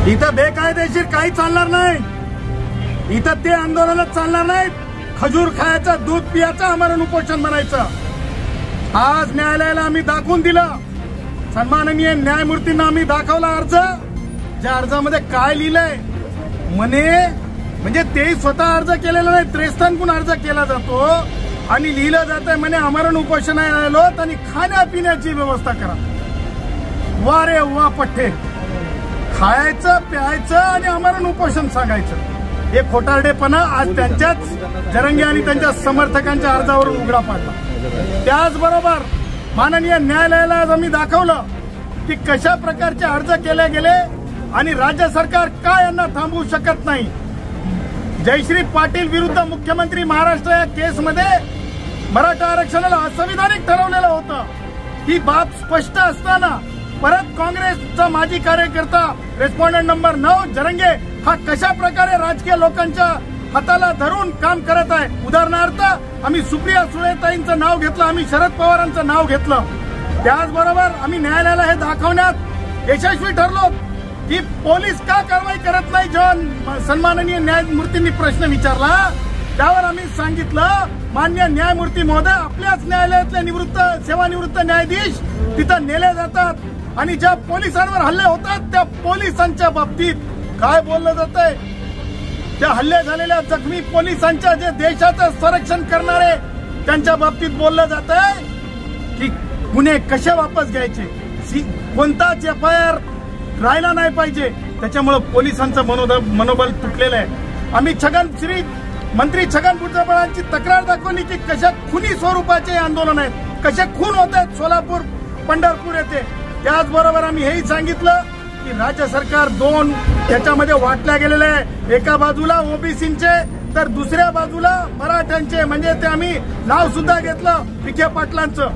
इथं बेकायदेशीर काही चालणार नाही. इथं ते आंदोलनच चालणार नाहीत. खजूर खायचं, दूध पियाचं, आमरण उपोषण बनायचं. आज न्यायालयाला आम्ही दाखवून दिलं. सन्माननीय न्यायमूर्तींना आम्ही दाखवला अर्ज. ज्या अर्जामध्ये काय लिहिलंय म्हणजे ते स्वतः अर्ज केलेला नाही, त्रेस्थानकडून अर्ज केला जातो आणि लिहिलं जात आहे म्हणे आमरण उपोषणाला आलो आणि खाण्यापिण्याची व्यवस्था करा. वा रे वा पठ्ठे. खायचं प्यायचं आणि आमरण उपोषण सांगायचं, हे खोटारडेपणा आज त्यांच्याच जरंगे आणि त्यांच्या समर्थकांच्या अर्जावरून उघडा पडला. त्याचबरोबर माननीय न्यायालयाला आज आम्ही दाखवलं की कशा प्रकारचे अर्ज केले गेले आणि राज्य सरकार का यांना थांबवू शकत नाही. जयश्री पाटील विरुद्ध मुख्यमंत्री महाराष्ट्र या केसमध्ये मराठा आरक्षणाला असंविधानिक ठरवलेलं होतं. ही बाब स्पष्ट असताना परत काँग्रेसचा माजी कार्यकर्ता रेस्पॉन्डंट नंबर 9 जरंगे हा कशा प्रकारे राजकीय लोकांच्या हाताला धरून काम करत आहे. उदाहरणार्थ आम्ही सुप्रिया सुळेताईंचं नाव घेतलं, आम्ही शरद पवारांचं नाव घेतलं. त्याचबरोबर आम्ही न्यायालयाला हे दाखवण्यात यशस्वी ठरलो की पोलीस का कारवाई करत नाही. जेव्हा सन्माननीय न्यायमूर्तींनी प्रश्न विचारला त्यावर आम्ही सांगितलं मान्य न्यायमूर्ती महोदय, आपल्याच न्यायालयातले सेवानिवृत्त न्यायाधीश तिथं नेले जातात आणि ज्या पोलिसांवर हल्ले होतात त्या पोलिसांच्या बाबतीत काय बोललं जात आहे. त्या हल्ले झालेल्या जखमी पोलिसांच्या जे देशाचं संरक्षण करणारे त्यांच्या बाबतीत बोललं जात आहे की गुन्हे कसे वापस घ्यायचे, कोणताच FIR राहिला नाही पाहिजे. त्याच्यामुळे पोलिसांचं मनोबल तुटलेलं आहे. आम्ही मंत्री छगन भुजबळांची तक्रार दाखवली की कशा खुनी स्वरूपाचे आंदोलन आहेत, कसे खून होत आहेत सोलापूर पंढरपूर येथे. त्याचबरोबर आम्ही हेही सांगितलं की राज्य सरकार दोन याच्यामध्ये वाटल्या गेलेले आहे. एका बाजूला ओबीसींचे तर दुसऱ्या बाजूला मराठ्यांचे, म्हणजे ते आम्ही नाव सुद्धा घेतलं विखे पाटलांचं.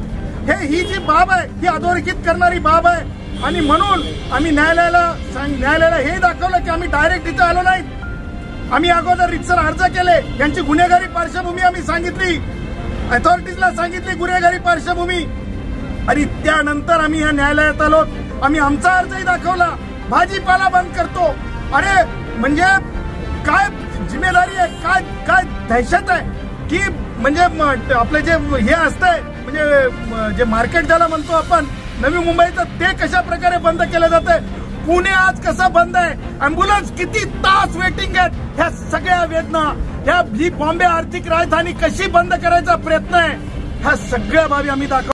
ही जी बाब आहे ही अधोरेखित करणारी बाब आहे आणि म्हणून आम्ही न्यायालयाला हे दाखवलं की आम्ही डायरेक्ट इथं आलो नाही. आम्ही अगोदर रितसर अर्ज केले, यांची गुन्हेगारी पार्श्वभूमी आम्ही सांगितली, अथॉरिटीजला सांगितली गुन्हेगारी पार्श्वभूमी आणि त्यानंतर आम्ही या न्यायालयात आलो. आम्ही आमचा अर्जही दाखवला. भाजीपाला बंद करतो. अरे म्हणजे काय जिम्मेदारी आहे, काय दहशत आहे की म्हणजे आपले जे हे असतंय म्हणजे जे मार्केट ज्याला म्हणतो आपण नवी मुंबईचं, ते कशा प्रकारे बंद केलं जातंय. पुणे आज कसं बंद आहे, अँब्युलन्स किती तास वेटिंग आहेत. ह्या सगळ्या वेदना, ही बॉम्बे आर्थिक राजधानी कशी बंद करायचा प्रयत्न आहे, ह्या सगळ्या बाबी आम्ही दाखव